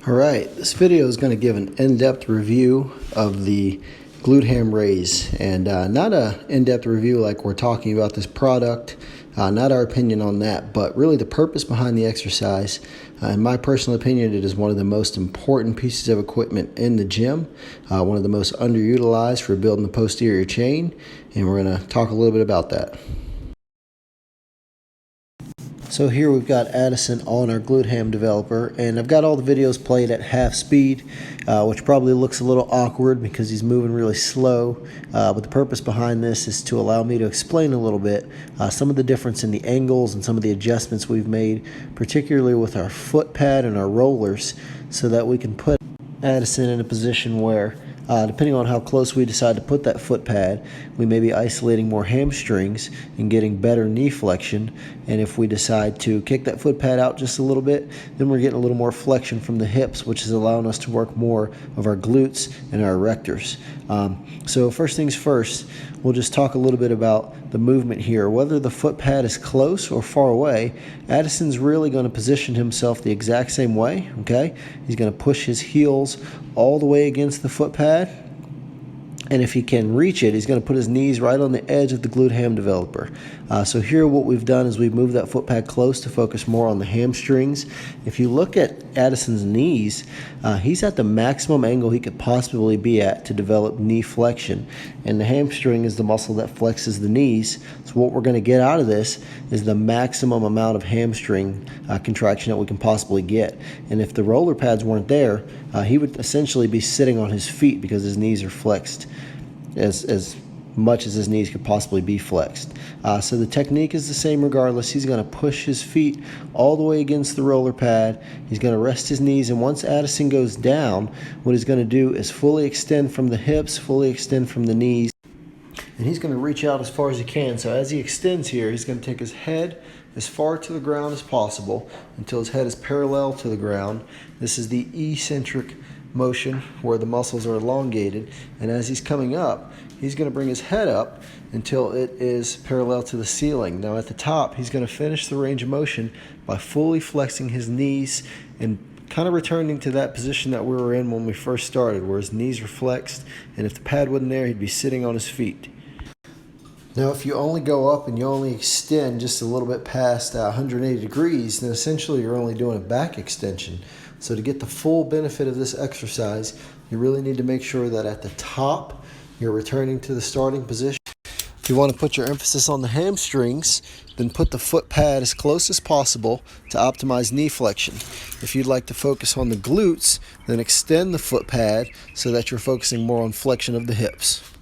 Alright, this video is going to give an in-depth review of the glute ham raise, and not an in-depth review like we're talking about this product, not our opinion on that, but really the purpose behind the exercise. In my personal opinion, it is one of the most important pieces of equipment in the gym, one of the most underutilized for building the posterior chain, and we're going to talk a little bit about that. So here we've got Addison on our Glute Ham Developer, and I've got all the videos played at half speed, which probably looks a little awkward because he's moving really slow, but the purpose behind this is to allow me to explain a little bit some of the difference in the angles and some of the adjustments we've made, particularly with our foot pad and our rollers, so that we can put Addison in a position where depending on how close we decide to put that foot pad, we may be isolating more hamstrings and getting better knee flexion. And if we decide to kick that foot pad out just a little bit, then we're getting a little more flexion from the hips, which is allowing us to work more of our glutes and our erectors. So first things first, we'll just talk a little bit about the movement here. Whether the foot pad is close or far away, Addison's really going to position himself the exact same way, okay? He's going to push his heels all the way against the foot pad, and if he can reach it, he's going to put his knees right on the edge of the Glute Ham Developer. So here what we've done is we've moved that foot pad close to focus more on the hamstrings. If you look at Addison's knees, he's at the maximum angle he could possibly be at to develop knee flexion. And the hamstring is the muscle that flexes the knees. So what we're going to get out of this is the maximum amount of hamstring contraction that we can possibly get. And if the roller pads weren't there, he would essentially be sitting on his feet because his knees are flexed as much as his knees could possibly be flexed. So the technique is the same regardless. He's going to push his feet all the way against the roller pad. He's going to rest his knees, and once Addison goes down, what he's going to do is fully extend from the hips, fully extend from the knees, and he's going to reach out as far as he can. So as he extends here, he's going to take his head as far to the ground as possible until his head is parallel to the ground. This is the eccentric motion where the muscles are elongated, and as he's coming up, he's going to bring his head up until it is parallel to the ceiling. Now at the top, he's going to finish the range of motion by fully flexing his knees and kind of returning to that position that we were in when we first started, where his knees were flexed, and if the pad wasn't there, he'd be sitting on his feet. Now if you only go up and you only extend just a little bit past 180 degrees, then essentially you're only doing a back extension. So to get the full benefit of this exercise, you really need to make sure that at the top, you're returning to the starting position. If you want to put your emphasis on the hamstrings, then put the foot pad as close as possible to optimize knee flexion. If you'd like to focus on the glutes, then extend the foot pad so that you're focusing more on flexion of the hips.